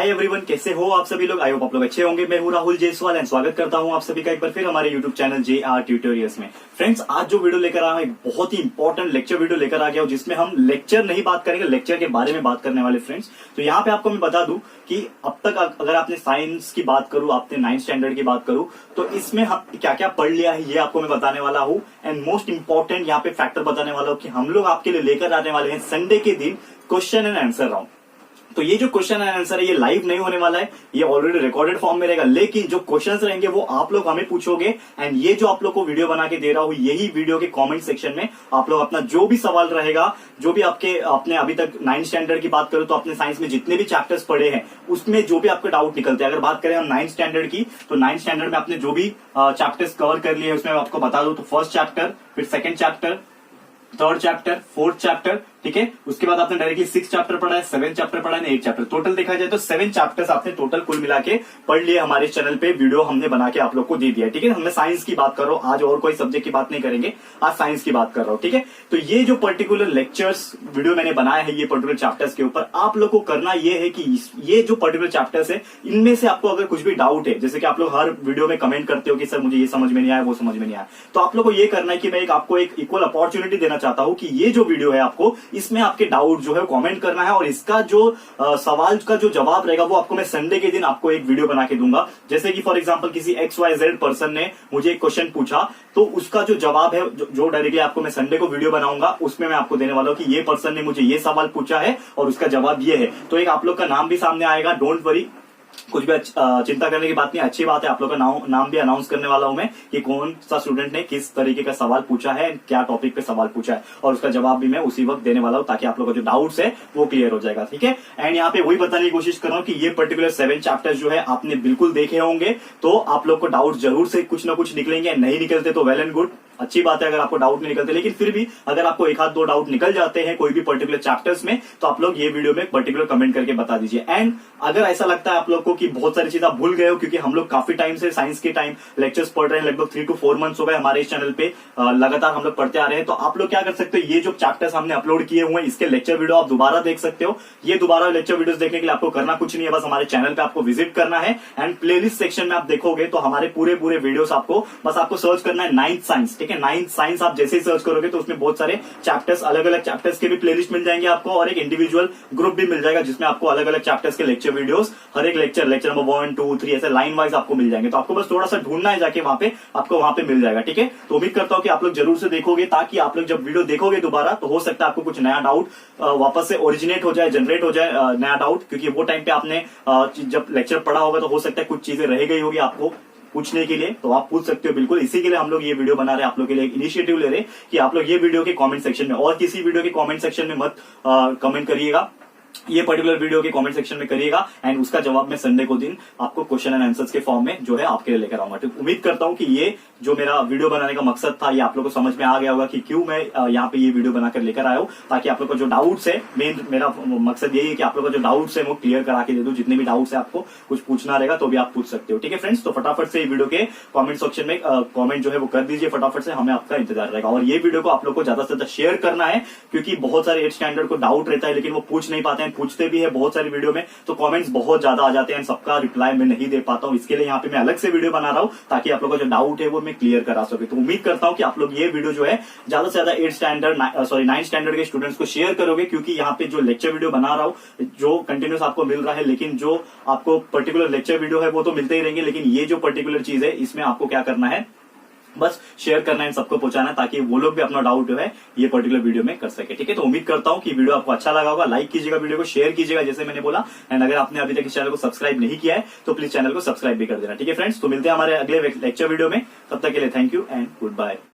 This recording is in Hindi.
हाय एवरीवन, कैसे हो आप सभी लोग। आई होप आप लोग अच्छे होंगे। मैं हूं राहुल जायसवाल एंड स्वागत करता हूं आप सभी का एक बार फिर हमारे यूट्यूब चैनल Jrtutorials में। फ्रेंड्स, आज जो वीडियो लेकर आया हूं एक बहुत ही इंपॉर्टेंट लेक्चर वीडियो लेकर आ गया हूं, जिसमें हम लेक्चर नहीं बात करेंगे, लेक्चर के बारे में बात करने वाले। फ्रेंड्स, तो यहाँ पे आपको मैं बता दूं कि अब तक अगर आपने साइंस की बात करूं, आपने 9th स्टैंडर्ड की बात करूं, तो इसमें हम क्या क्या पढ़ लिया है ये आपको मैं बताने वाला हूं। एंड मोस्ट इंपॉर्टेंट यहाँ पे फैक्टर बताने वाला हूं कि हम लोग आपके लिए लेकर आने वाले हैं संडे के दिन क्वेश्चन एंड आंसर राउंड। तो ये जो क्वेश्चन एंड आंसर है ये लाइव नहीं होने वाला है, ये ऑलरेडी रिकॉर्डेड फॉर्म में रहेगा, लेकिन जो क्वेश्चंस रहेंगे वो आप लोग हमें पूछोगे। एंड ये जो आप लोग को वीडियो बना के दे रहा हूं, यही वीडियो के कमेंट सेक्शन में आप लोग अपना जो भी सवाल रहेगा, जो भी आपने अभी तक 9th स्टैंडर्ड की बात करो तो आपने साइंस में जितने भी चैप्टर्स पढ़े हैं उसमें जो भी आपके डाउट निकलते हैं। अगर बात करें हम 9th स्टैंडर्ड की, तो 9th स्टैंडर्ड में आपने जो भी चैप्टर्स कवर कर लिए उसमें आपको बता दूं तो फर्स्ट चैप्टर, फिर second chapter, third chapter, fourth chapter, ठीक है। उसके बाद आपने डायरेक्टली 6 चैप्टर पढ़ा है, 7 चैप्टर पढ़ा है, 8 चैप्टर। टोटल देखा जाए तो 7 चैप्टर्स आपने टोटल कुल मिला के पढ़ लिए। हमारे चैनल पे वीडियो हमने बना के आप लोग को दे दिया है, ठीक है। हमने साइंस की बात कर रहा हूं आज, और कोई सब्जेक्ट की बात नहीं करेंगे, आज साइंस की बात कर रहा हूं, ठीक है। तो ये जो पर्टिकुलर लेक्चर्स वीडियो मैंने बनाया है ये पर्टिकुलर चैप्टर्स के ऊपर, आप लोग को करना ये है कि ये जो पर्टिकुलर चैप्टर्स है इनमें से आपको अगर कुछ भी डाउट है, जैसे कि आप लोग हर वीडियो में कमेंट करते हो कि सर मुझे ये समझ में नहीं आया, वो समझ में नहीं आया, तो आप लोग को ये करना है कि मैं आपको एक इक्वल अपॉर्चुनिटी देना चाहता हूं कि ये जो वीडियो है आपको इसमें आपके डाउट जो है कमेंट करना है, और इसका जो सवाल का जो जवाब रहेगा वो आपको मैं संडे के दिन आपको एक वीडियो बना के दूंगा। जैसे कि फॉर एग्जांपल किसी XYZ पर्सन ने मुझे एक क्वेश्चन पूछा, तो उसका जो जवाब है जो डायरेक्टली आपको मैं संडे को वीडियो बनाऊंगा, उसमें मैं आपको देने वाला हूं कि ये पर्सन ने मुझे ये सवाल पूछा है और उसका जवाब ये है। तो एक आप लोग का नाम भी सामने आएगा, डोंट वरी, कुछ भी चिंता करने की बात नहीं, अच्छी बात है। आप लोग का नाम भी अनाउंस करने वाला हूं मैं कि कौन सा स्टूडेंट ने किस तरीके का सवाल पूछा है, क्या टॉपिक पे सवाल पूछा है, और उसका जवाब भी मैं उसी वक्त देने वाला हूं, ताकि आप लोगों का जो डाउट्स है वो क्लियर हो जाएगा, ठीक है। एंड यहाँ पे वही बताने की कोशिश कर रहा हूं कि ये पर्टिकुलर 7 चैप्टर्स जो है आपने बिल्कुल देखे होंगे, तो आप लोग को डाउट जरूर से कुछ ना कुछ निकलेंगे। नहीं निकलते तो वेल एंड गुड, अच्छी बात है अगर आपको डाउट नहीं निकलते, लेकिन फिर भी अगर आपको एक आध दो डाउट निकल जाते हैं कोई भी पर्टिकुलर चैप्टर्स में, तो आप लोग ये वीडियो में पर्टिकुलर कमेंट करके बता दीजिए। एंड अगर ऐसा लगता है आप लोग को कि बहुत सारी चीजें आप भूल गए हो, क्योंकि हम लोग काफी टाइम से साइंस के टाइम लेक्चर्स पढ़ रहे हैं, लगभग 3 to 4 मंथ्स हो गए हमारे इस चैनल पे लगातार हम लोग पढ़ते आ रहे हैं, तो आप लोग क्या कर सकते हो, ये जो चैप्टर्स हमने अपलोड किए हुए हैं इसके लेक्चर वीडियो आप दोबारा देख सकते हो। ये दोबारा लेक्चर वीडियोस देखने के लिए आपको करना कुछ नहीं है, बस हमारे चैनल पे आपको विजिट करना है एंड प्लेलिस्ट सेक्शन में आप देखोगे तो हमारे पूरे वीडियोस आपको बस आपको सर्च करना है 9th साइंस, ठीक है। 9th साइंस आप जैसे ही सर्च करोगे तो उसमें बहुत सारे चैप्टर्स, अलग अलग चैप्टर्स के भी प्लेलिस्ट मिल जाएंगे आपको, और एक इंडिविजुअल ग्रुप भी मिल जाएगा जिसमें आपको अलग अलग चैप्टर्स के लेक्चर वीडियोस, हर एक लेक्चर नंबर 1, 2, 3 ऐसे लाइन वाइज आपको मिल जाएंगे। तो आपको बस थोड़ा सा ढूंढना है, जाके वहां पे आपको वहां पे मिल जाएगा, ठीक है। तो उम्मीद करता हूं कि आप लोग जरूर से देखोगे, ताकि आप लोग जब वीडियो देखोगे दोबारा तो हो सकता है आपको कुछ नया डाउट वापस से ओरिजिनेट हो जाए, जनरेट हो जाए नया डाउट, क्योंकि वो टाइम पे आपने जब लेक्चर पढ़ा होगा तो हो सकता है कुछ चीजें रह गई होगी आपको पूछने के लिए, तो आप पूछ सकते हो बिल्कुल। इसी के लिए हम लोग ये वीडियो बना रहे हैं, आप लोग के लिए एक इनिशिएटिव ले रहे हैं कि आप लोग ये वीडियो के कमेंट सेक्शन में, और किसी वीडियो के कमेंट सेक्शन में मत कमेंट करिएगा, ये पर्टिकुलर वीडियो के कमेंट सेक्शन में करिएगा, एंड उसका जवाब मैं संडे को दिन आपको क्वेश्चन एंड आंसर्स के फॉर्म में जो है आपके लिए लेकर आऊंगा। तो उम्मीद करता हूं कि ये जो मेरा वीडियो बनाने का मकसद था ये आप लोगों को समझ में आ गया होगा कि क्यों मैं यहाँ पे ये वीडियो बनाकर लेकर आया हूं, ताकि आप लोग को जो डाउट्स है, मेन मेरा मकसद यही है कि आप लोग को जो डाउट्स है वो क्लियर करा के दे दूं। जितने भी डाउट्स है आपको कुछ पूछना रहेगा तो भी आप पूछ सकते हो, ठीक है फ्रेंड्स। तो फटाफट से वीडियो के कॉमेंट सेक्शन में कॉमेंट जो है वो कर दीजिए फटाफट से, हमें आपका इंतजार रहेगा। और ये वीडियो को आप लोग को ज्यादा से ज्यादा शेयर करना है, क्योंकि बहुत सारे 8th स्टैंडर्ड को डाउट रहता है लेकिन वो पूछ नहीं पाते हैं, पूछते भी है बहुत सारी वीडियो में, तो कमेंट्स बहुत ज्यादा आ जाते हैं, सबका रिप्लाई मैं नहीं दे पाता हूं। इसके लिए यहाँ पे मैं अलग से वीडियो बना रहा हूं ताकि आप लोगों का जो डाउट है वो मैं क्लियर करा सके। तो उम्मीद करता हूं कि आप लोग ये वीडियो जो है ज्यादा से ज्यादा 9th स्टैंडर्ड के स्टूडेंट्स को शेयर करोगे, क्योंकि यहाँ पे जो लेक्चर वीडियो बना रहा हूं जो कंटिन्यूस आपको मिल रहा है, लेकिन जो आपको पर्टिकुलर लेक्चर वीडियो है वो तो मिलते ही रहेंगे, लेकिन ये जो पर्टिकुलर चीज है इसमें आपको क्या करना है, बस शेयर करना है, सबको पहुंचाना है, ताकि वो लोग भी अपना डाउट जो है ये पर्टिकुलर वीडियो में कर सके, ठीक है। तो उम्मीद करता हूं कि वीडियो आपको अच्छा लगा होगा, लाइक कीजिएगा, वीडियो को शेयर कीजिएगा जैसे मैंने बोला, एंड अगर आपने अभी तक इस चैनल को सब्सक्राइब नहीं किया है तो प्लीज चैनल को सब्सक्राइब भी कर देना, ठीक है फ्रेंड्स। तो मिलते हैं हमारे अगले लेक्चर वीडियो में, तब तक के लिए thank you and good bye.